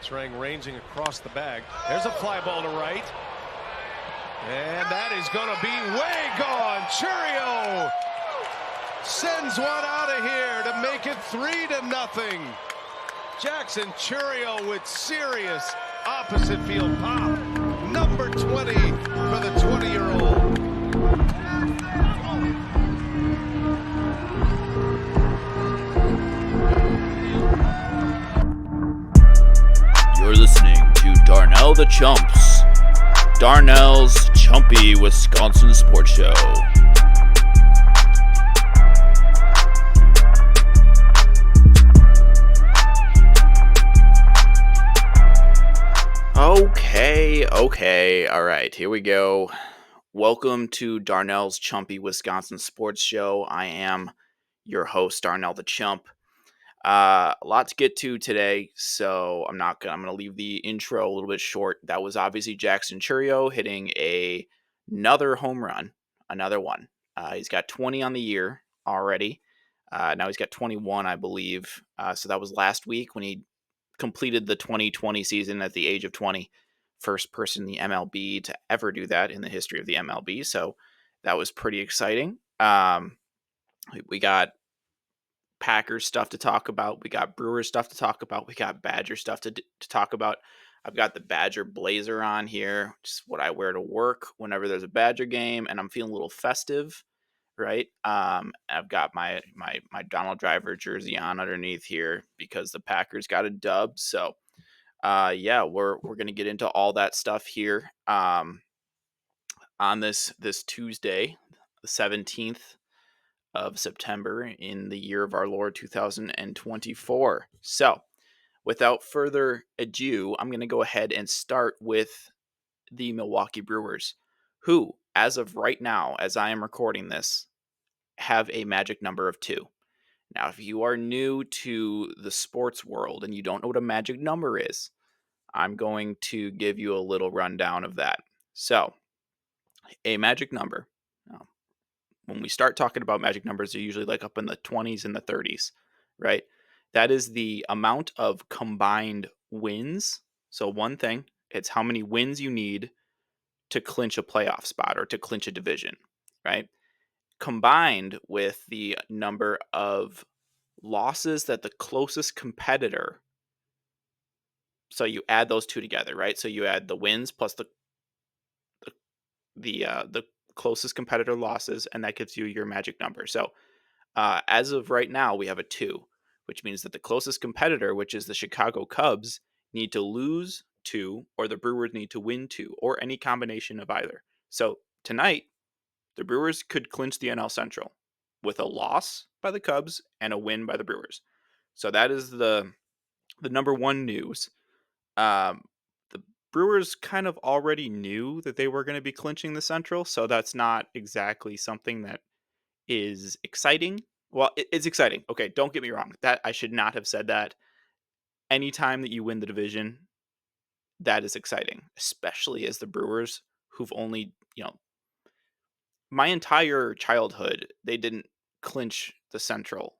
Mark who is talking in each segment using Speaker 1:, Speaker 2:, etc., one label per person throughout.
Speaker 1: string ranging across the bag. There's a fly ball to right. And that is going to be way gone. Churio sends one out of here to make it 3-0. Jackson Churio with serious opposite field pop. Number 20 for the 20-year-old.
Speaker 2: You're listening to Darnell the Chumps, Darnell's Chumpy Wisconsin Sports Show. Okay, all right, here we go. Welcome to Darnell's Chumpy Wisconsin Sports Show. I am your host, Darnell the Chump. A lot to get to today, so I'm going to leave the intro a little bit short. That was obviously Jackson Churio hitting another home run, another one. He's got 20 on the year already. Now he's got 21, I believe. So that was last week when he completed the 2020 season at the age of 20. First person in the MLB to ever do that in the history of the MLB. So that was pretty exciting. We got Packers stuff to talk about. We got Brewers stuff to talk about. We got Badger stuff to talk about. I've got the Badger blazer on here, which is what I wear to work whenever there's a Badger game, and I'm feeling a little festive, right? I've got my Donald Driver jersey on underneath here because the Packers got a dub. So, we're gonna get into all that stuff here on this Tuesday, the 17th. Of September in the year of our Lord 2024. So, without further ado, I'm going to go ahead and start with the Milwaukee Brewers, who, as of right now, as I am recording this, have a magic number of 2. Now, if you are new to the sports world and you don't know what a magic number is, I'm going to give you a little rundown of that. So, a magic number. When we start talking about magic numbers, they're usually like up in the 20s and the 30s, right? That is the amount of combined wins. So one thing, it's how many wins you need to clinch a playoff spot or to clinch a division, right? Combined with the number of losses that the closest competitor. So you add those two together, right? So you add the wins plus the closest competitor losses, and that gives you your magic number. So as of right now, we have a 2, which means that the closest competitor, which is the Chicago Cubs, need to lose 2, or the Brewers need to win 2, or any combination of either. So tonight, the Brewers could clinch the NL Central with a loss by the Cubs and a win by the Brewers. So that is the number one news. The Brewers kind of already knew that they were going to be clinching the Central, so that's not exactly something that is exciting. Well, it's exciting. Okay, don't get me wrong. That I should not have said that. Anytime that you win the division, that is exciting, especially as the Brewers, who've only, my entire childhood, they didn't clinch the Central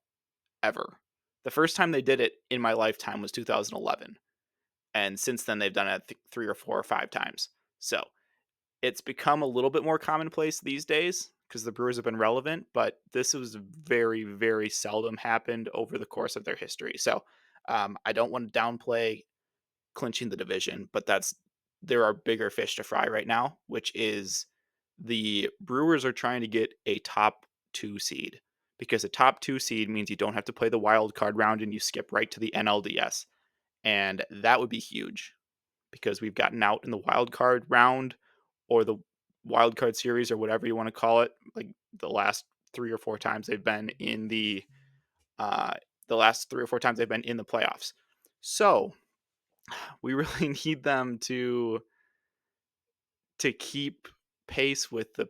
Speaker 2: ever. The first time they did it in my lifetime was 2011. And since then, they've done it 3 or 4 or 5 times. So it's become a little bit more commonplace these days because the Brewers have been relevant, but this was very, very seldom happened over the course of their history. So I don't want to downplay clinching the division, but there are bigger fish to fry right now, which is the Brewers are trying to get a top 2 seed, because a top 2 seed means you don't have to play the wild card round and you skip right to the NLDS. And that would be huge because we've gotten out in the wild card round or the wild card series or whatever you want to call it, like the last 3 or 4 times they've been in the playoffs. So we really need them to keep pace with the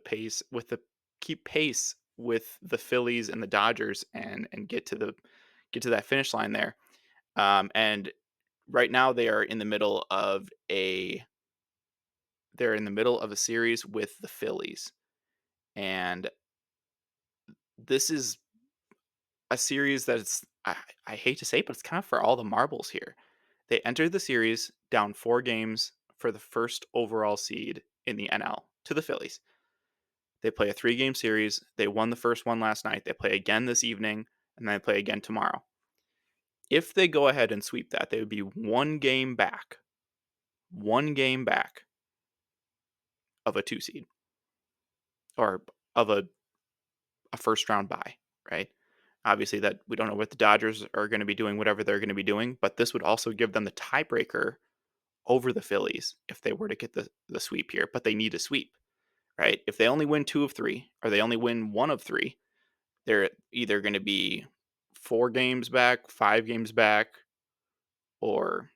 Speaker 2: Phillies and the Dodgers and get to that finish line there. And right now they are in the middle of a series with the Phillies. And this is a series that's, I hate to say it, but it's kind of for all the marbles here. They entered the series down 4 games for the first overall seed in the NL to the Phillies. They play a 3-game series. They won the first one last night. They play again this evening, and then they play again tomorrow. If they go ahead and sweep that, they would be 1 game back of a 2 seed or of a first round bye, right? Obviously, that we don't know what the Dodgers are going to be doing, whatever they're going to be doing, but this would also give them the tiebreaker over the Phillies if they were to get the sweep here. But they need a sweep, right? If they only win 2 of 3 or they only win 1 of 3, they're either going to be 4 games back, 5 games back, or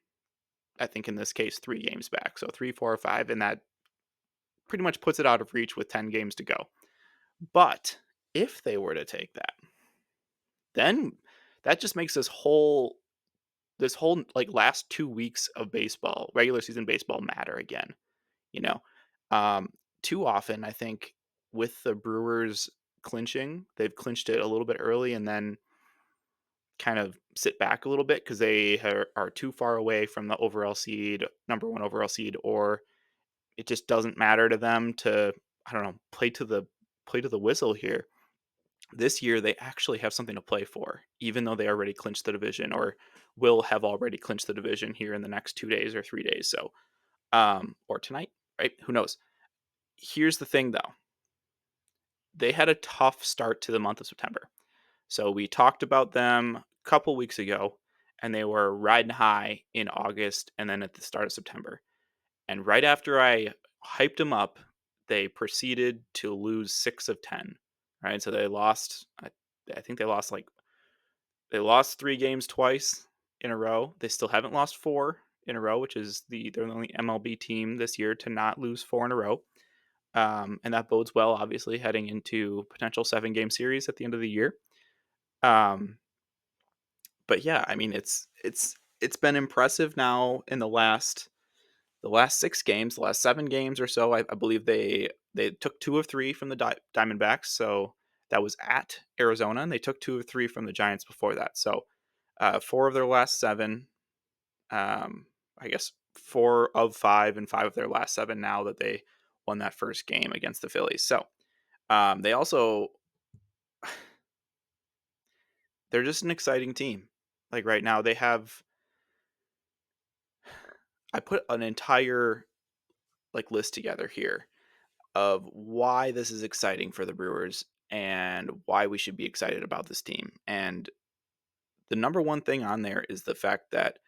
Speaker 2: I think in this case 3 games back. So 3, 4, or 5, and that pretty much puts it out of reach with 10 games to go. But if they were to take that, then that just makes this whole like last 2 weeks of baseball, regular season baseball, matter again. You know, um, too often I think with the Brewers clinching, they've clinched it a little bit early and then kind of sit back a little bit because they are too far away from the overall seed, number one overall seed, or it just doesn't matter to them to, I don't know, play to the whistle here. This year they actually have something to play for, even though they already clinched the division or will have already clinched the division here in the next 2 days or 3 days. So, or tonight, right? Who knows? Here's the thing though. They had a tough start to the month of September. So we talked about them a couple weeks ago, and they were riding high in August and then at the start of September. And right after I hyped them up, they proceeded to lose 6 of 10. Right, so they lost. I think they lost 3 games twice in a row. They still haven't lost 4 in a row, which is they're the only MLB team this year to not lose 4 in a row. And that bodes well, obviously, heading into potential 7-game series at the end of the year. Um, but yeah, I mean, it's been impressive now in the last 6 games, the last 7 games or so. I believe they took 2 of 3 from the Diamondbacks, so that was at Arizona, and they took 2 of 3 from the Giants before that. So 4 of their last 7, I guess 4 of 5 and 5 of their last 7 now that they won that first game against the Phillies. So they also they're just an exciting team. Like right now, I put an entire like list together here of why this is exciting for the Brewers and why we should be excited about this team. And the number one thing on there is the fact that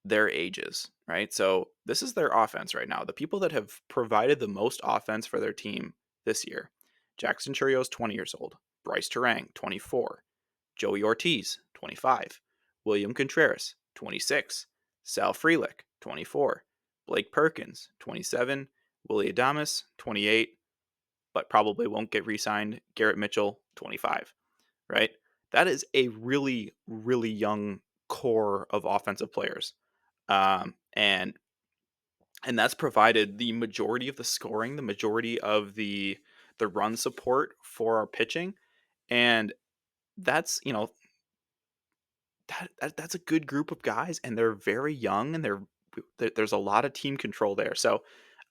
Speaker 2: their ages, right? So this is their offense right now. The people that have provided the most offense for their team this year: Jackson Churio's 20 years old, Bryce Terang, 24, Joey Ortiz, 25, William Contreras, 26, Sal Frelick, 24, Blake Perkins, 27, Willie Adames, 28, but probably won't get re-signed, Garrett Mitchell, 25, right? That is a really, really young core of offensive players. Um, and and that's provided the majority of the scoring, the majority of the run support for our pitching. And that's, that's a good group of guys, and they're very young, and there's a lot of team control there. So,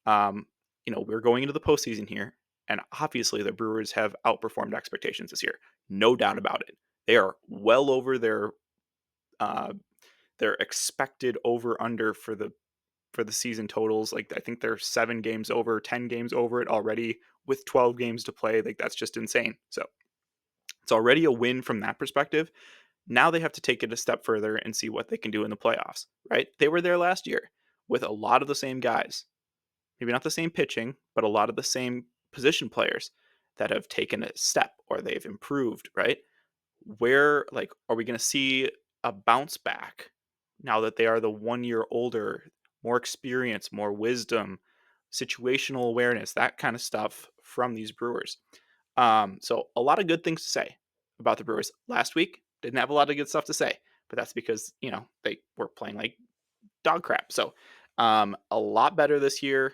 Speaker 2: um, we're going into the postseason here, and obviously the Brewers have outperformed expectations this year, no doubt about it. They are well over uh, their expected over under for the season totals. Like I think they're 7 games over, 10 games over it already with 12 games to play. Like that's just insane. So it's already a win from that perspective. Now they have to take it a step further and see what they can do in the playoffs, right? They were there last year with a lot of the same guys. Maybe not the same pitching, but a lot of the same position players that have taken a step or they've improved, right? Where, like, are we going to see a bounce back now that they are the 1 year older, more experience, more wisdom, situational awareness, that kind of stuff from these Brewers? So a lot of good things to say about the Brewers. Last week didn't have a lot of good stuff to say, but that's because they were playing like dog crap. So a lot better this year,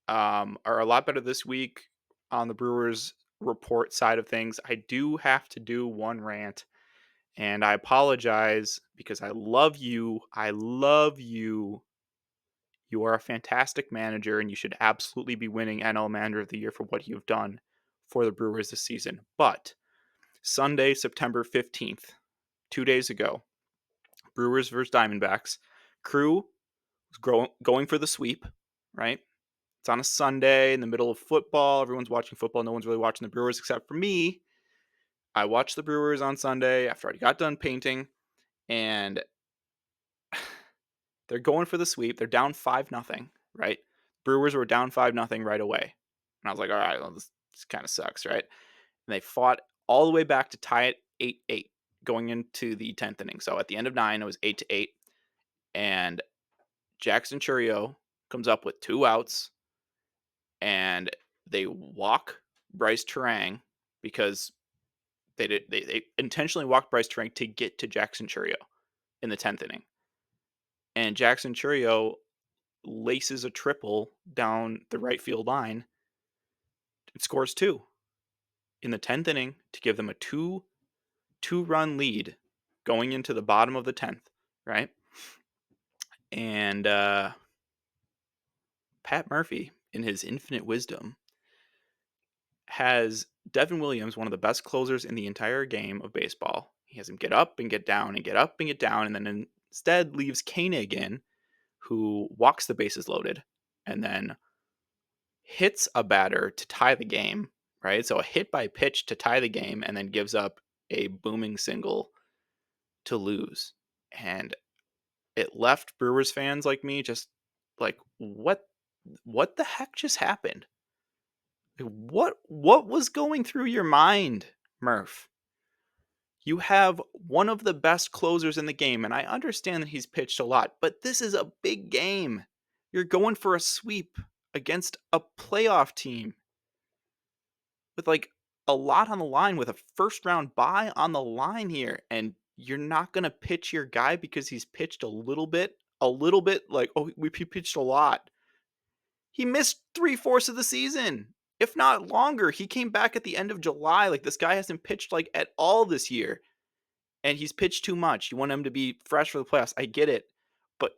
Speaker 2: or a lot better this week on the Brewers report side of things. I do have to do one rant, And I apologize because I love you. I love you. You are a fantastic manager, and you should absolutely be winning NL Manager of the Year for what you've done for the Brewers this season. But Sunday, September 15th, 2 days ago, Brewers versus Diamondbacks. Crew was going for the sweep, right? It's on a Sunday in the middle of football. Everyone's watching football. No one's really watching the Brewers except for me. I watched the Brewers on Sunday after I got done painting, and they're going for the sweep. They're down 5-0, right? Brewers were down 5-0 right away. And I was like, all right, well, this kind of sucks, right? And they fought all the way back to tie it 8-8 going into the 10th inning. So at the end of 9, it was 8-8. And Jackson Churio comes up with 2 outs, and they walk Bryce Terang because they intentionally walked Bryce Terang to get to Jackson Churio in the 10th inning. And Jackson Churio laces a triple down the right field line and scores 2 in the 10th inning to give them a 2-run lead going into the bottom of the 10th, right? And Pat Murphy, in his infinite wisdom, has Devin Williams, one of the best closers in the entire game of baseball. He has him get up and get down and get up and get down, and then instead leaves Koenig in, who walks the bases loaded and then hits a batter to tie the game, right? So a hit by pitch to tie the game, and then gives up a booming single to lose. And it left Brewers fans like me just like, what the heck just happened? What was going through your mind, Murph? You have one of the best closers in the game, and I understand that he's pitched a lot, but this is a big game. You're going for a sweep against a playoff team with like a lot on the line, with a first round bye on the line here, and you're not going to pitch your guy because he's pitched a little bit, like, oh, he pitched a lot. He missed 3/4 of the season, if not longer. He came back at the end of July. Like, this guy hasn't pitched like at all this year, and he's pitched too much. You want him to be fresh for the playoffs. I get it, but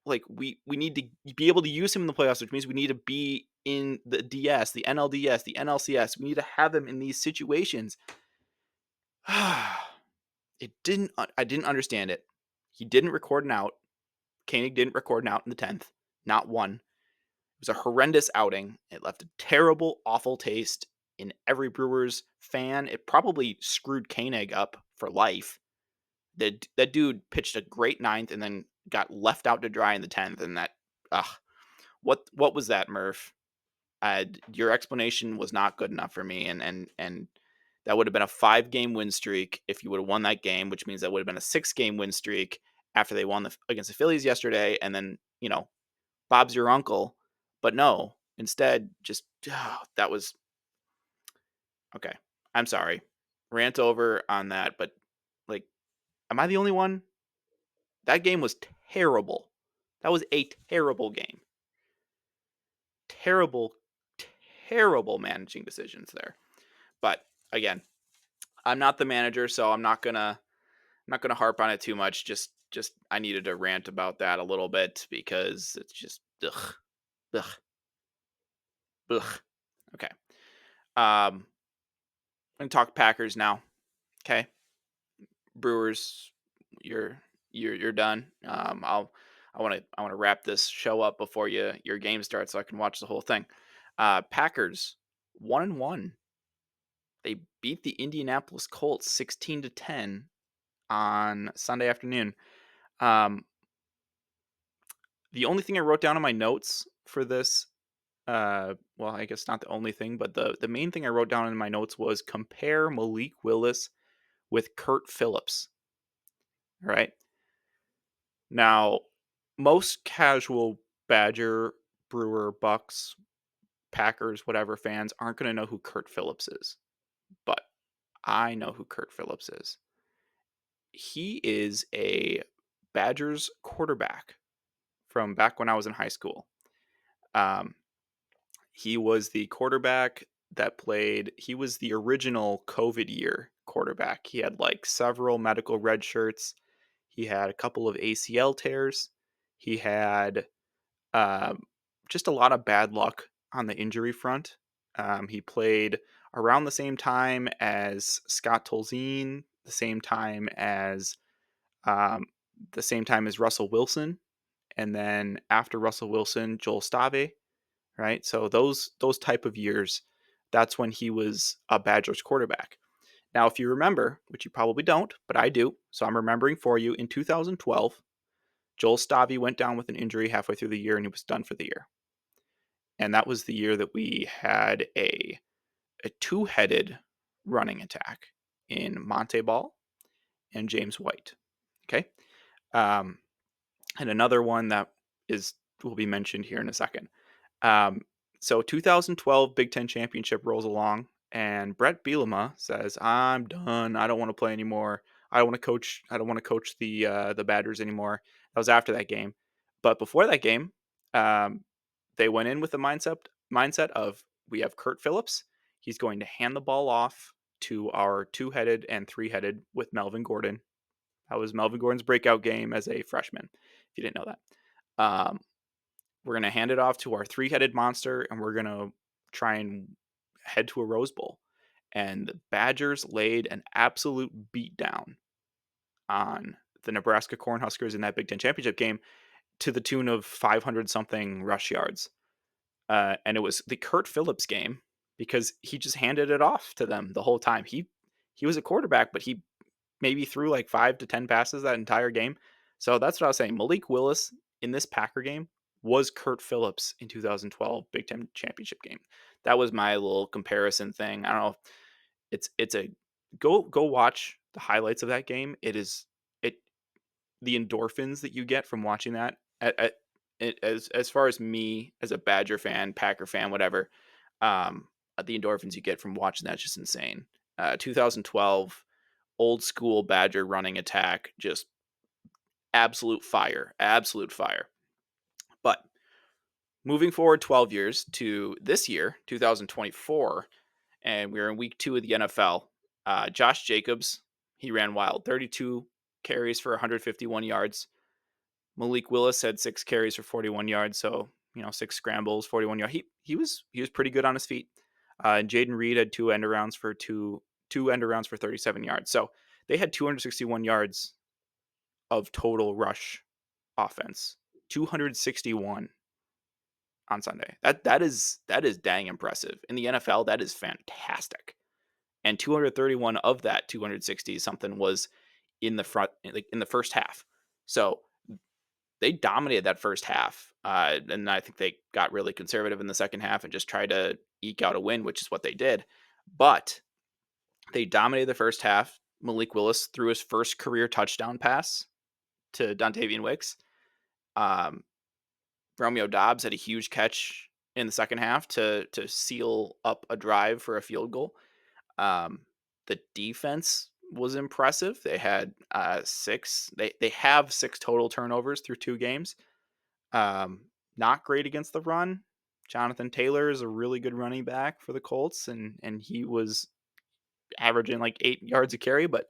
Speaker 2: like we need to be able to use him in the playoffs, which means we need to be in the DS, the NLDS, the NLCS. We need to have him in these situations. It didn't. I didn't understand it. He didn't record an out. Koenig didn't record an out in the 10th. Not one. It was a horrendous outing. It left a terrible, awful taste in every Brewers fan. It probably screwed Koenig up for life. That dude pitched a great 9th and then got left out to dry in the 10th. And that, what was that, Murph? Your explanation was not good enough for me. And that would have been a 5-game win streak if you would have won that game, which means that would have been a 6-game win streak after they won against the Phillies yesterday. And then, Bob's your uncle. But no, instead, just that was okay. I'm sorry. Rant over on that, but like, am I the only one? That game was terrible. That was a terrible game. Terrible, terrible managing decisions there. But again, I'm not the manager, so I'm not gonna harp on it too much. Just I needed to rant about that a little bit because it's just ugh, ugh, ugh. Okay. I'm gonna talk Packers now. Okay. Brewers, you're done. I want to wrap this show up before your game starts so I can watch the whole thing. Packers 1-1. They beat the Indianapolis Colts 16-10 on Sunday afternoon. The only thing I wrote down in my notes for this, well, I guess not the only thing, but the main thing I wrote down in my notes was compare Malik Willis with Kurt Phillips. Right? Now, most casual Badger, Brewer, Bucks, Packers, whatever fans aren't going to know who Kurt Phillips is. But I know who Kurt Phillips is. He is a Badgers quarterback from back when I was in high school. He was the quarterback that played, he was the original COVID year quarterback. He had like several medical red shirts. He had a couple of ACL tears. He had um, just a lot of bad luck on the injury front. He played around the same time as Scott Tolzien, um, the same time as Russell Wilson, and then after Russell Wilson, Joel Stave. Right, so those type of years, that's when he was a Badgers quarterback. Now, if you remember, which you probably don't, but I do, so I'm remembering for you, in 2012, Joel Stave went down with an injury halfway through the year and he was done for the year. And that was the year that we had a two-headed running attack in Monte Ball and James White. Okay. Um, and another one that will be mentioned here in a second. Um, so 2012 Big Ten Championship rolls along, and Brett Bielema says, "I'm done. I don't want to play anymore. I don't want to coach. I don't want to coach the Badgers anymore." That was after that game, but before that game, um, they went in with the mindset of, we have Kurt Phillips. He's going to hand the ball off to our two-headed and three-headed with Melvin Gordon. That was Melvin Gordon's breakout game as a freshman, if you didn't know that. We're going to hand it off to our three-headed monster, and we're going to try and head to a Rose Bowl. And the Badgers laid an absolute beatdown on the Nebraska Cornhuskers in that Big Ten championship game to the tune of 500-something rush yards. And it was the Kurt Phillips game because he just handed it off to them the whole time. He was a quarterback, but he maybe threw like 5 to 10 passes that entire game. So that's what I was saying. Malik Willis in this Packer game was Kurt Phillips in 2012 Big Ten championship game. That was my little comparison thing. I don't know. It's a go watch the highlights of that game. It the endorphins that you get from watching that as far as me as a Badger fan, Packer fan, whatever, the endorphins you get from watching that's just insane. 2012 old school Badger running attack, just absolute fire. But moving forward 12 years to this year, 2024, and we're in week 2 of the NFL. Josh Jacobs, he ran wild, 32 carries for 151 yards. Malik Willis had 6 carries for 41 yards, so 6 scrambles, 41 yards. He was pretty good on his feet. Jaden Reed had two end arounds for 37 yards. So they had 261 yards of total rush offense. 261 on Sunday. That is dang impressive. In the NFL, that is fantastic. And 231 of that 260 something was in the front, like in the first half. So they dominated that first half. And I think they got really conservative in the second half and just tried to eke out a win, which is what they did. But they dominated the first half. Malik Willis threw his first career touchdown pass to Dontavian Wicks. Romeo Dobbs had a huge catch in the second half to seal up a drive for a field goal. The defense was impressive. They had 6. They have 6 total turnovers through 2 games. Not great against the run. Jonathan Taylor is a really good running back for the Colts, and he was averaging like 8 yards a carry. But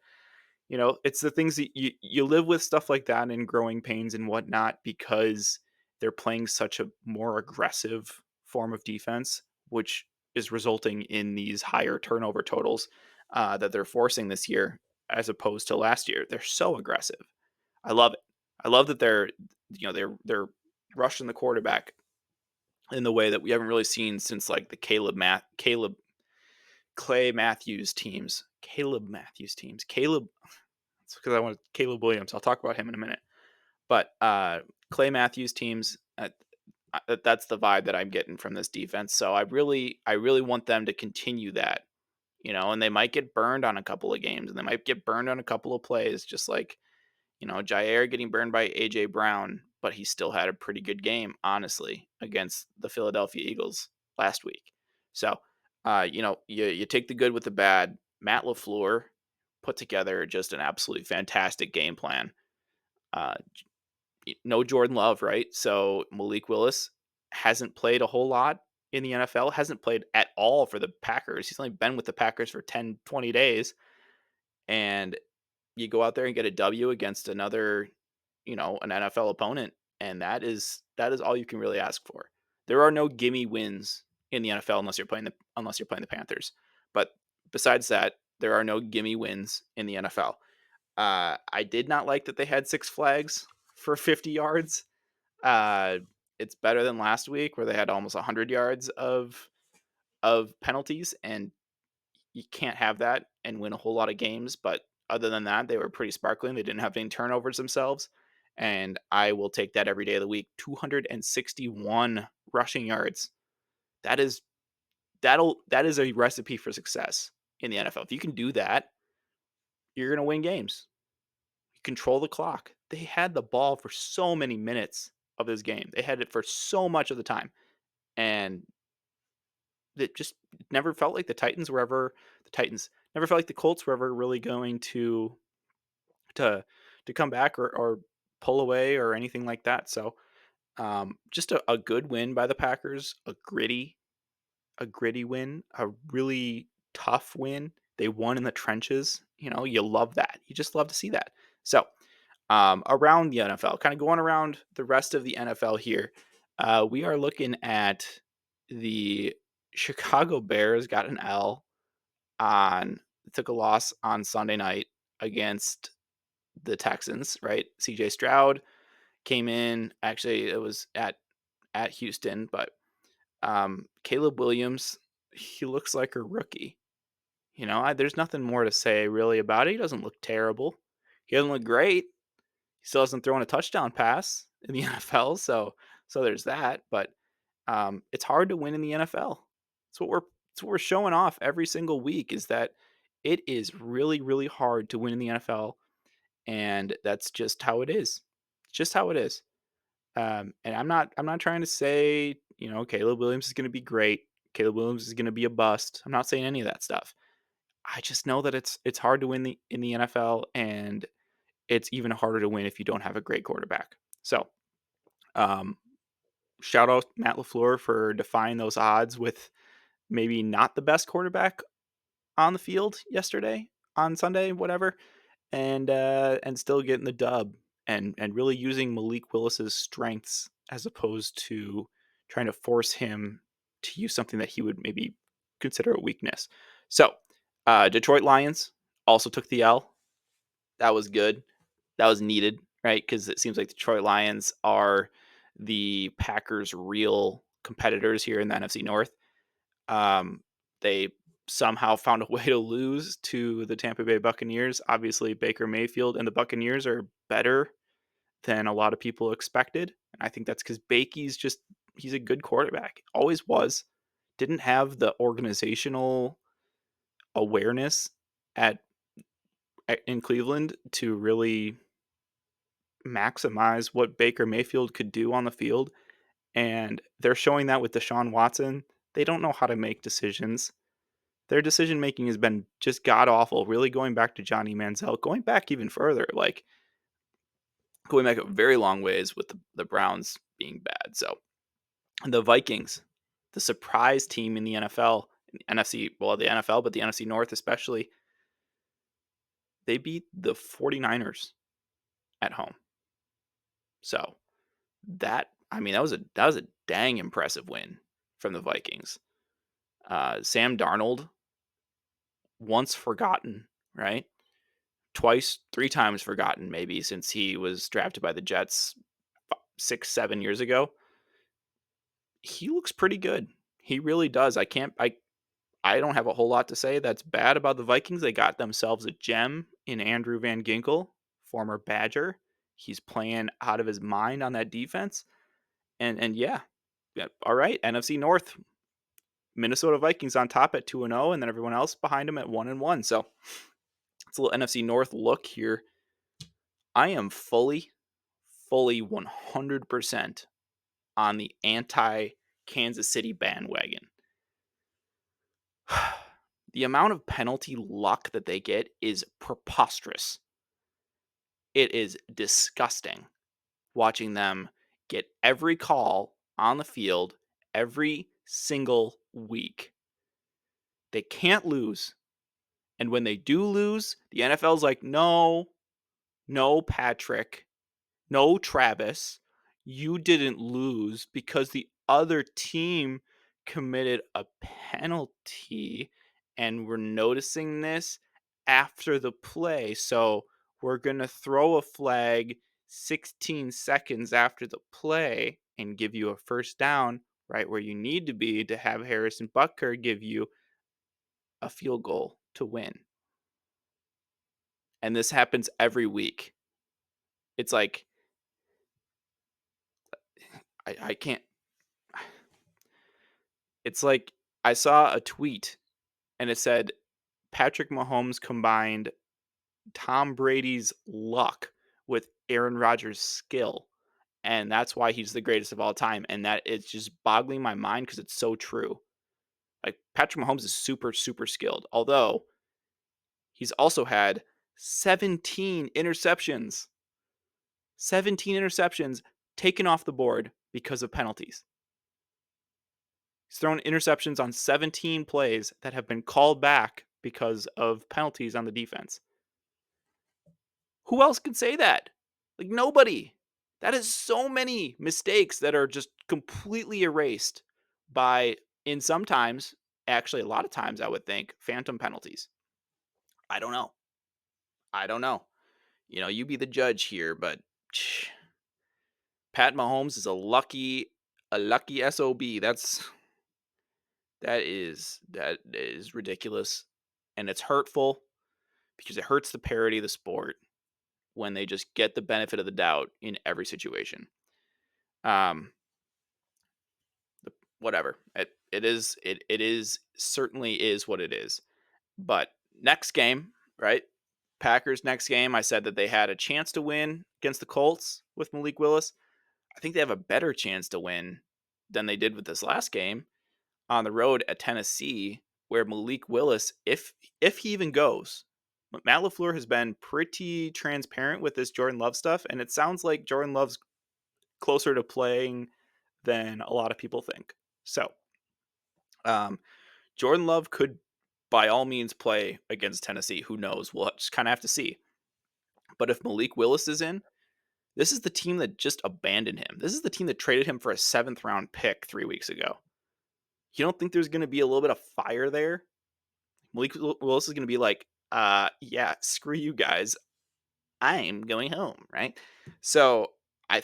Speaker 2: it's the things that you live with, stuff like that, and growing pains and whatnot, because they're playing such a more aggressive form of defense, which is resulting in these higher turnover totals that they're forcing this year as opposed to last year. They're so aggressive. I love it. I love that they're rushing the quarterback in the way that we haven't really seen since like the Clay Matthews teams. It's because I want Caleb Williams. I'll talk about him in a minute. But Clay Matthews teams, that's the vibe that I'm getting from this defense. So I really want them to continue that, and they might get burned on a couple of games, and they might get burned on a couple of plays, just like, Jair getting burned by A.J. Brown, but he still had a pretty good game, honestly, against the Philadelphia Eagles last week. So, you take the good with the bad. Matt LaFleur put together just an absolutely fantastic game plan. No Jordan Love, right? So Malik Willis hasn't played a whole lot in the NFL, hasn't played at all for the Packers. He's only been with the Packers for 10, 20 days. and you go out there and get a W against another, an NFL opponent, and that is all you can really ask for. There are no gimme wins in the NFL unless you're playing the Panthers. But besides that, there are no gimme wins in the NFL. I did not like that they had six flags for 50 yards. Uh, it's better than last week where they had almost 100 yards of penalties, and you can't have that and win a whole lot of games. But other than that, they were pretty sparkling. They didn't have any turnovers themselves, and I will take that every day of the week. 261 rushing yards. That is that is a recipe for success in the NFL. If you can do that, you're going to win games. You control the clock. They had the ball for so many minutes of this game. They had it for so much of the time, and it just never felt like the Titans never felt like the Colts were ever really going to come back or pull away or anything like that. So just a good win by the Packers, a gritty win, a really tough win. They won in the trenches. You love that. You just love to see that. So around the NFL, kind of going around the rest of the NFL here, we are looking at the Chicago Bears got an L on took a loss on Sunday night against the Texans, right? CJ Stroud came in. Actually, it was at Houston, but Caleb Williams, he looks like a rookie. There's nothing more to say really about it. He doesn't look terrible. He doesn't look great. He still hasn't thrown a touchdown pass in the NFL, so there's that. But it's hard to win in the NFL. It's what we're showing off every single week is that it is really really hard to win in the NFL, and that's just how it is. It's just how it is. And I'm not trying to say Caleb Williams is going to be great. Caleb Williams is going to be a bust. I'm not saying any of that stuff. I just know that it's hard to win in the NFL, and it's even harder to win if you don't have a great quarterback. So, um, shout out Matt LaFleur for defying those odds with maybe not the best quarterback on the field yesterday on Sunday, whatever, and still getting the dub and really using Malik Willis's strengths as opposed to trying to force him to use something that he would maybe consider a weakness. So, Detroit Lions also took the L. That was good. That was needed, right? Because it seems like the Detroit Lions are the Packers' real competitors here in the NFC North. They somehow found a way to lose to the Tampa Bay Buccaneers. Obviously, Baker Mayfield and the Buccaneers are better than a lot of people expected. And I think that's because he's a good quarterback. Always was. Didn't have the organizational awareness at in Cleveland to really maximize what Baker Mayfield could do on the field. And they're showing that with Deshaun Watson. They don't know how to make decisions. Their decision making has been just god awful, really going back to Johnny Manziel, going back even further, like going back a very long ways with the Browns being bad. So the Vikings, the surprise team in the NFL, NFC, well, the NFL, but the NFC North especially, they beat the 49ers at home. So that was a dang impressive win from the Vikings. Sam Darnold, once forgotten, right? Twice, three times forgotten, maybe since he was drafted by the Jets 6, 7 years ago. He looks pretty good. He really does. I don't have a whole lot to say that's bad about the Vikings. They got themselves a gem in Andrew Van Ginkel, former Badger. He's playing out of his mind on that defense. And yeah, all right, NFC North, Minnesota Vikings on top at 2-0, and then everyone else behind them at 1-1. So it's a little NFC North look here. I am fully 100% on the anti Kansas City bandwagon. The amount of penalty luck that they get is preposterous. It is disgusting watching them get every call on the field every single week. They can't lose. And when they do lose, the NFL's like, no, no, Patrick, no, Travis, you didn't lose because the other team committed a penalty, and we're noticing this after the play. So we're going to throw a flag 16 seconds after the play and give you a first down right where you need to be to have Harrison Butker give you a field goal to win. And this happens every week. It's like, I can't. It's like I saw a tweet and it said Patrick Mahomes combined Tom Brady's luck with Aaron Rodgers' skill. And that's why he's the greatest of all time. And that it's just boggling my mind because it's so true. Like Patrick Mahomes is super, super skilled. Although he's also had 17 interceptions. 17 interceptions taken off the board because of penalties. He's thrown interceptions on 17 plays that have been called back because of penalties on the defense. Who else can say that? Like nobody. That is so many mistakes that are just completely erased by, in sometimes, actually a lot of times, I would think, phantom penalties. I don't know. I don't know. You be the judge here, but Pat Mahomes is a lucky SOB. That is ridiculous, and it's hurtful because it hurts the parity of the sport when they just get the benefit of the doubt in every situation. Um, Whatever. It is certainly is what it is. But next game, right? Packers next game, I said that they had a chance to win against the Colts with Malik Willis. I think they have a better chance to win than they did with this last game on the road at Tennessee, where Malik Willis, if he even goes, Matt LaFleur has been pretty transparent with this Jordan Love stuff, and it sounds like Jordan Love's closer to playing than a lot of people think. So, Jordan Love could, by all means, play against Tennessee. Who knows? We'll just kind of have to see. But if Malik Willis is in, this is the team that just abandoned him. This is the team that traded him for a 7th-round pick 3 weeks ago. You don't think there's going to be a little bit of fire there? Malik Willis is going to be like, yeah, screw you guys. I'm going home, right? So I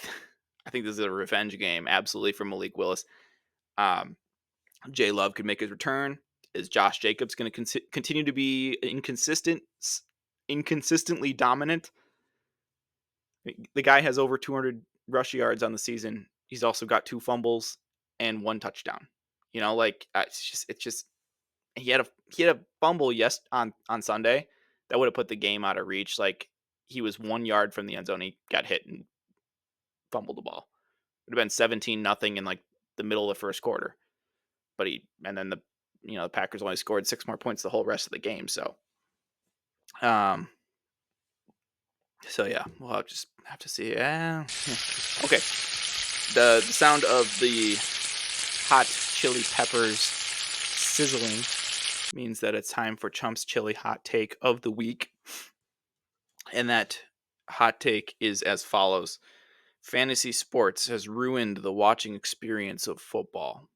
Speaker 2: think this is a revenge game, absolutely, for Malik Willis. J Love could make his return. Is Josh Jacobs going to continue to be inconsistently dominant? The guy has over 200 rush yards on the season. He's also got 2 fumbles and 1 touchdown. It's just he had a fumble on Sunday that would have put the game out of reach. Like he was 1 yard from the end zone. He got hit and fumbled the ball. It would have been 17-0 in like the middle of the first quarter. But the Packers only scored 6 more points the whole rest of the game. So yeah, we'll just have to see. Okay. The sound of the hot chili peppers sizzling means that it's time for Chump's chili hot take of the week. And that hot take is as follows. Fantasy sports has ruined the watching experience of football.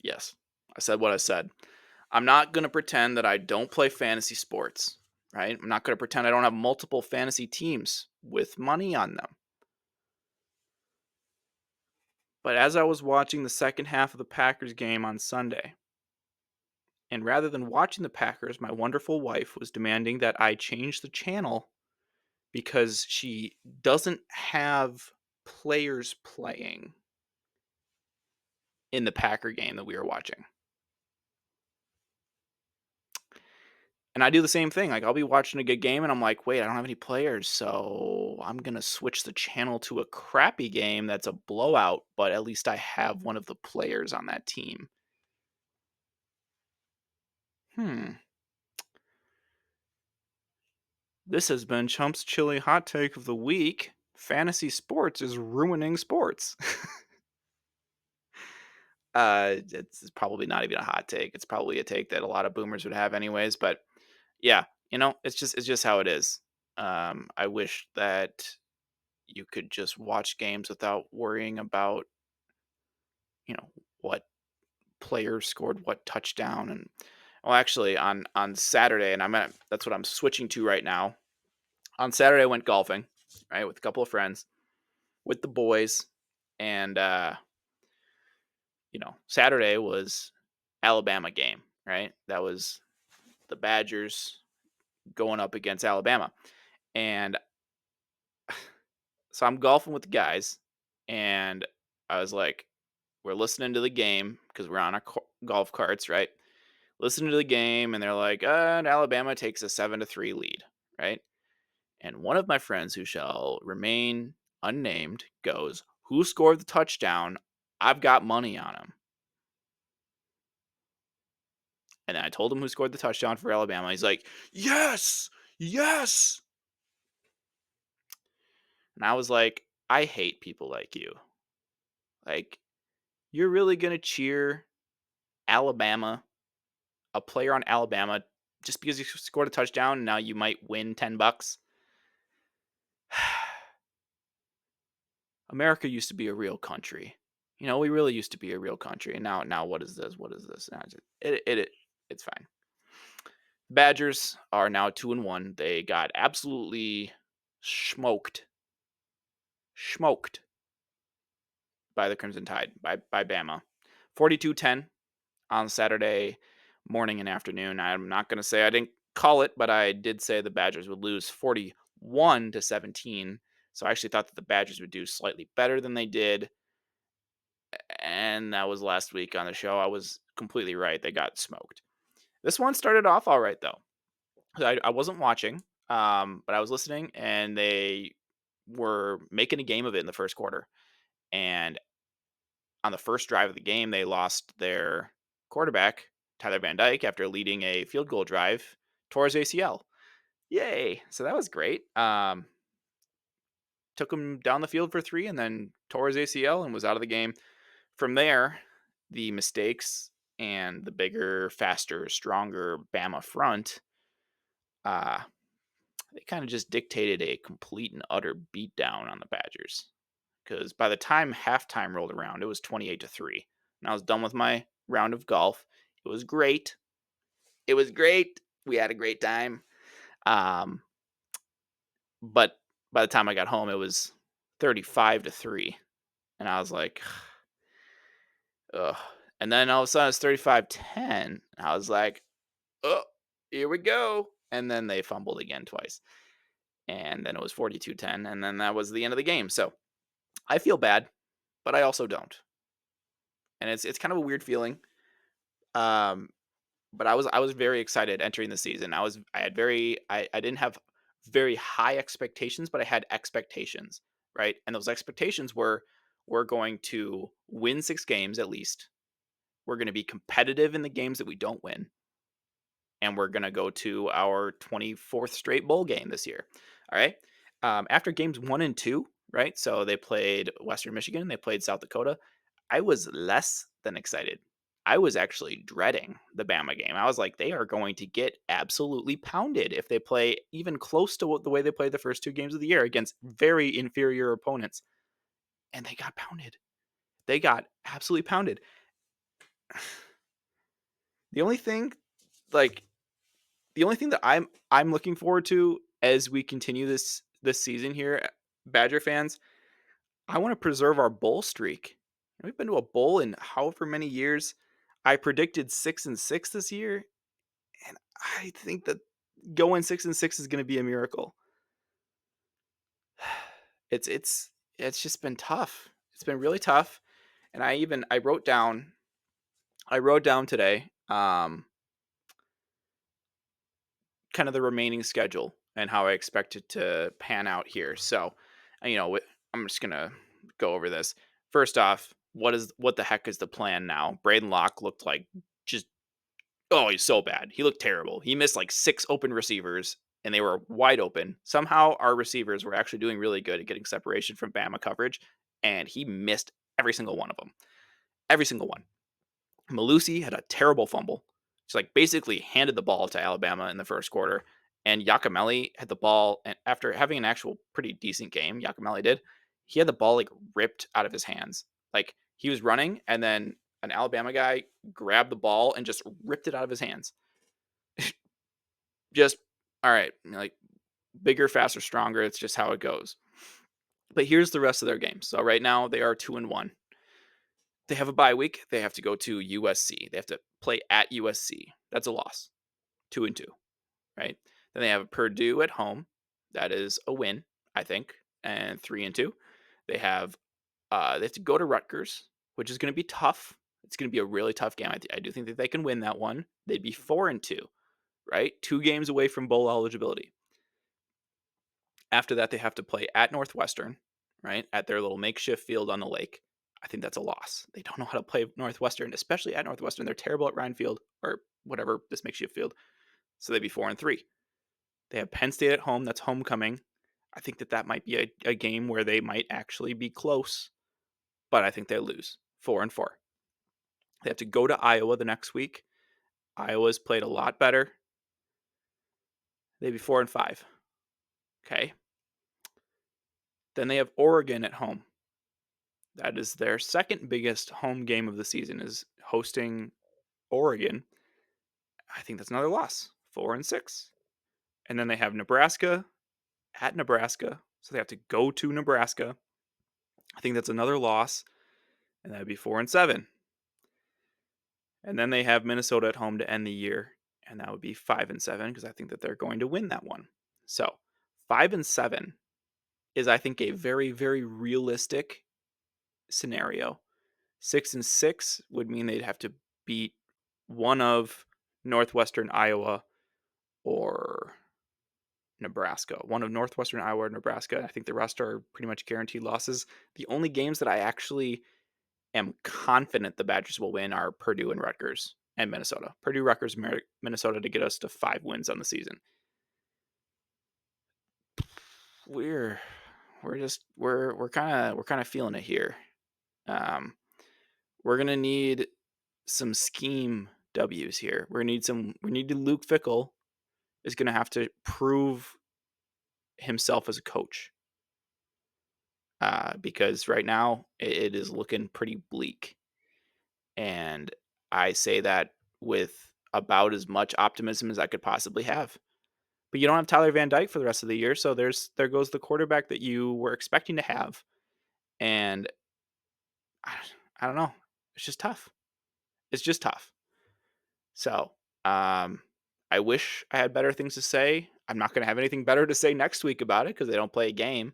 Speaker 2: Yes, I said what I said. I'm not going to pretend that I don't play fantasy sports, right? I'm not going to pretend I don't have multiple fantasy teams with money on them. But as I was watching the second half of the Packers game on Sunday, and rather than watching the Packers, my wonderful wife was demanding that I change the channel because she doesn't have players playing in the Packer game that we were watching. And I do the same thing. Like I'll be watching a good game and I'm like, wait, I don't have any players, so I'm going to switch the channel to a crappy game that's a blowout, but at least I have one of the players on that team. This has been Chump's Chili Hot Take of the Week. Fantasy sports is ruining sports. It's probably not even a hot take. It's probably a take that a lot of boomers would have anyways. But yeah, it's just how it is. I wish that you could just watch games without worrying about you know what player scored what touchdown. And well, actually, on Saturday, and that's what I'm switching to right now. On Saturday, I went golfing, right, with a couple of friends, with the boys, and Saturday was Alabama game, right? That was the Badgers going up against Alabama. And so I'm golfing with the guys, and I was like, we're listening to the game because we're on our golf carts, right? Listening to the game, and they're like, and Alabama takes a 7-3 lead, right? And one of my friends, who shall remain unnamed, goes, "Who scored the touchdown? I've got money on him." And then I told him who scored the touchdown for Alabama. He's like, "Yes, yes." And I was like, I hate people like you. Like, you're really going to cheer Alabama, a player on Alabama, just because you scored a touchdown and now you might win $10? America used to be a real country. We really used to be a real country. And now what is this? What is this? It's fine. Badgers are now 2-1. They got absolutely smoked by the Crimson Tide, by Bama. 42-10 on Saturday morning and afternoon. I'm not going to say I didn't call it, but I did say the Badgers would lose 41-17. So I actually thought that the Badgers would do slightly better than they did. And that was last week on the show. I was completely right. They got smoked. This one started off all right, though. I wasn't watching, but I was listening, and they were making a game of it in the first quarter. And on the first drive of the game, they lost their quarterback, Tyler Van Dyke, after leading a field goal drive, tore his ACL. Yay! So that was great. Took him down the field for 3 and then tore his ACL and was out of the game. From there, the mistakes and the bigger, faster, stronger Bama front, uh, they kind of just dictated a complete and utter beatdown on the Badgers. Because by the time halftime rolled around, it was 28-3. And I was done with my round of golf. It was great. It was great. We had a great time. But by the time I got home, it was 35-3. And I was like, ugh. And then all of a sudden, it's 35-10. I was like, oh, here we go. And then they fumbled again twice. And then it was 42-10. And then that was the end of the game. So I feel bad, but I also don't. And it's kind of a weird feeling. But I was very excited entering the season. I didn't have very high expectations, but I had expectations, right? And those expectations were, we're going to win 6 games at least. We're going to be competitive in the games that we don't win. And we're going to go to our 24th straight bowl game this year. All right. After games 1 and 2, right? So they played Western Michigan, they played South Dakota. I was less than excited. I was actually dreading the Bama game. I was like, they are going to get absolutely pounded if they play even close to the way they played the first 2 games of the year against very inferior opponents. And they got pounded. They got absolutely pounded. The only thing, like, that I'm looking forward to as we continue this season here, Badger fans, I want to preserve our bowl streak. We've been to a bowl in however many years. I predicted 6-6 this year, and I think that going 6-6 is going to be a miracle. It's just been tough. It's been really tough, and I wrote down today kind of the remaining schedule and how I expect it to pan out here. So, I'm just gonna go over this. First off, what the heck is the plan now? Braden Locke looked like just he's so bad. He looked terrible. He missed like 6 open receivers and they were wide open. Somehow our receivers were actually doing really good at getting separation from Bama coverage, and he missed every single one of them. Every single one. Malusi had a terrible fumble. Just like basically handed the ball to Alabama in the first quarter. And Yakimelli had the ball, and after having an actual pretty decent game, Yakimelli did, he had the ball like ripped out of his hands. Like he was running, and then an Alabama guy grabbed the ball and just ripped it out of his hands. Just all right, like bigger, faster, stronger. It's just how it goes. But here's the rest of their games. So right now they are 2-1. They have a bye week. They have to go to USC. They have to play at USC. That's a loss. 2-2, right? Then they have Purdue at home. That is a win, I think, and 3-2. They have to go to Rutgers, which is going to be tough. It's going to be a really tough game. I do think that they can win that one. They'd be 4-2, right? 2 games away from bowl eligibility. After that, they have to play at Northwestern, right? At their little makeshift field on the lake. I think that's a loss. They don't know how to play Northwestern, especially at Northwestern. They're terrible at Ryan Field or whatever this makeshift field. So they'd be 4-3. They have Penn State at home. That's homecoming. I think that might be a game where they might actually be close, but I think they lose 4-4. They have to go to Iowa the next week. Iowa's played a lot better. They'd be 4-5. Okay. Then they have Oregon at home. That is their second biggest home game of the season, is hosting Oregon. I think that's another loss, 4-6. And then they have Nebraska at Nebraska. So they have to go to Nebraska. I think that's another loss, and that'd be 4-7. And then they have Minnesota at home to end the year, and that would be 5-7 because I think that they're going to win that one. So 5-7 is, I think, a very, very realistic scenario. 6-6 would mean they'd have to beat one of Northwestern Iowa or Nebraska. One of Northwestern Iowa or Nebraska. I think the rest are pretty much guaranteed losses. The only games that I actually am confident the Badgers will win are Purdue and Rutgers and Minnesota. Purdue, Rutgers, Minnesota to get us to 5 wins on the season. We're kind of feeling it here. We're gonna need some scheme W's here. We need Luke Fickell is gonna have to prove himself as a coach. Because right now it is looking pretty bleak. And I say that with about as much optimism as I could possibly have. But you don't have Tyler Van Dyke for the rest of the year, so there goes the quarterback that you were expecting to have. And I don't know. It's just tough. It's just tough. So, I wish I had better things to say. I'm not going to have anything better to say next week about it because they don't play a game,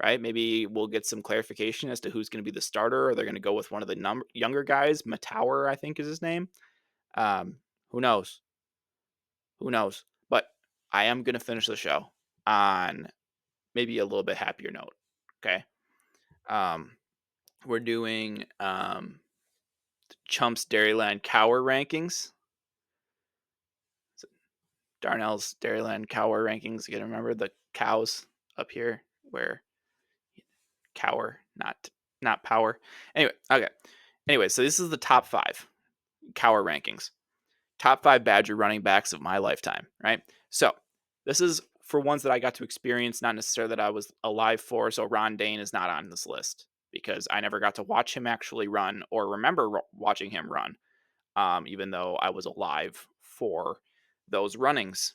Speaker 2: right? Maybe we'll get some clarification as to who's going to be the starter, or they're going to go with one of the younger guys. Matower, I think, is his name. Who knows? Who knows? But I am going to finish the show on maybe a little bit happier note. Okay. We're doing Chump's Dairyland Cower rankings. So Darnell's Dairyland Cower rankings. You gotta remember the cows up here, where cower, not power. Anyway, okay. Anyway, so this is the top 5 Cower rankings. Top 5 Badger running backs of my lifetime, right? So this is for ones that I got to experience, not necessarily that I was alive for. So Ron Dane is not on this list because I never got to watch him actually run or remember watching him run, even though I was alive for those runnings.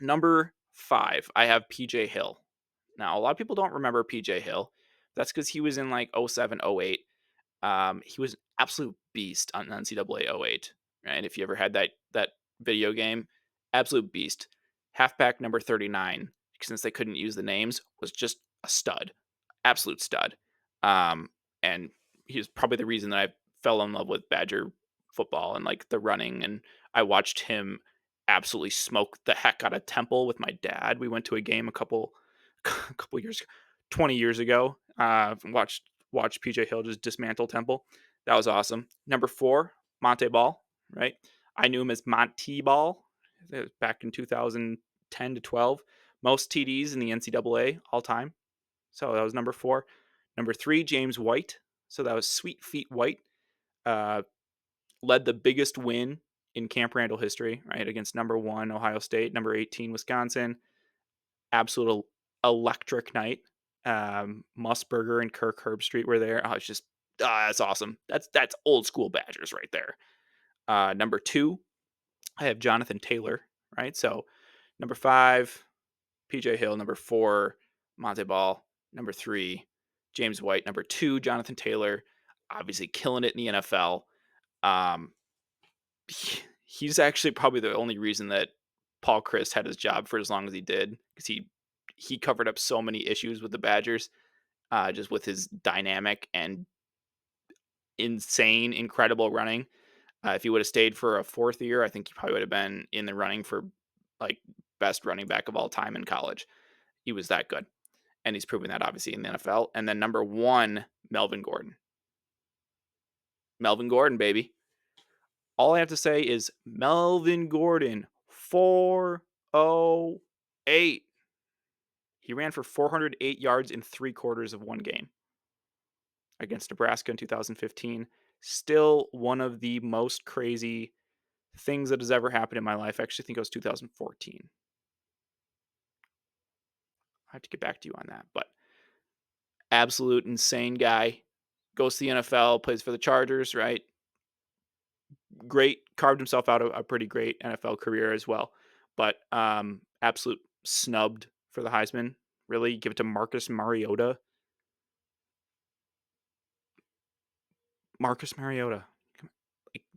Speaker 2: Number 5, I have PJ Hill. Now, a lot of people don't remember PJ Hill. That's because he was in like 07, 08. He was an absolute beast on NCAA 08. Right? And if you ever had that video game, absolute beast. Halfback number 39, since they couldn't use the names, was just a stud, absolute stud. And he was probably the reason that I fell in love with Badger football and like the running. And I watched him absolutely smoke the heck out of Temple with my dad. We went to a game a couple years, 20 years ago. Watched PJ Hill just dismantle Temple. That was awesome. Number 4, Monte Ball, right? I knew him as Monty Ball back in 2010 to 12. Most TDs in the NCAA all time. So that was number 4. Number 3, James White. So that was Sweet Feet White. led the biggest win in Camp Randall history, right? Against number 1 Ohio State, number 18 Wisconsin. Absolute electric night. Musburger and Kirk Herbstreit were there. Oh, it's just that's awesome. That's old school Badgers right there. Number 2, I have Jonathan Taylor, right? So number 5, PJ Hill. Number 4, Monte Ball. Number 3, James White. Number 2, Jonathan Taylor. Obviously killing it in the NFL. Um, he's actually probably the only reason that Paul Chryst had his job for as long as he did, because he covered up so many issues with the Badgers, just with his dynamic and insane, incredible running. If he would have stayed for a 4th year, I think he probably would have been in the running for like best running back of all time in college. He was that good, and he's proving that obviously in the NFL. And then number 1, Melvin Gordon. Melvin Gordon, baby. All I have to say is Melvin Gordon, 408. He ran for 408 yards in 3 quarters of one game against Nebraska in 2015. Still one of the most crazy things that has ever happened in my life. I actually think it was 2014. I have to get back to you on that. But absolute insane guy. Goes to the NFL, plays for the Chargers, right? Great, carved himself out a pretty great NFL career as well. But absolute snubbed for the Heisman. Really, give it to Marcus Mariota. Marcus Mariota.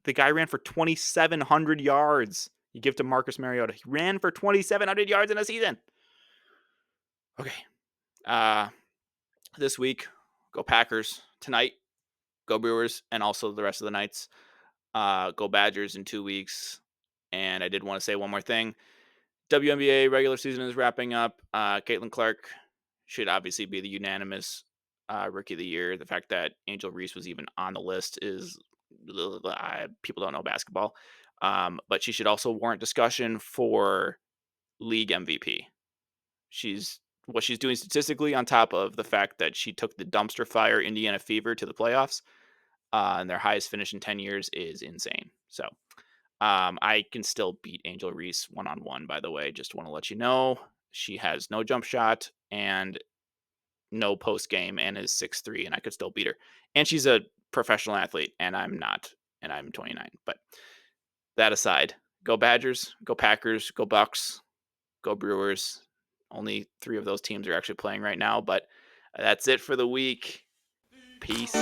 Speaker 2: The guy ran for 2,700 yards. You give to Marcus Mariota. He ran for 2,700 yards in a season. Okay. This week, go Packers. Tonight, go Brewers. And also the rest of the nights, go Badgers in 2 weeks. And I did want to say one more thing. WNBA regular season is wrapping up. Caitlin Clark should obviously be the unanimous Rookie of the Year. The fact that Angel Reese was even on the list is people don't know basketball. But she should also warrant discussion for league MVP. What she's doing statistically, on top of the fact that she took the dumpster fire Indiana Fever to the playoffs, and their highest finish in 10 years, is insane. So I can still beat Angel Reese one-on-one, by the way. Just want to let you know. She has no jump shot and no post game and is 6'3", and I could still beat her. And she's a professional athlete, and I'm not, and I'm 29. But that aside, go Badgers, go Packers, go Bucks, go Brewers. Only 3 of those teams are actually playing right now, but that's it for the week. Peace.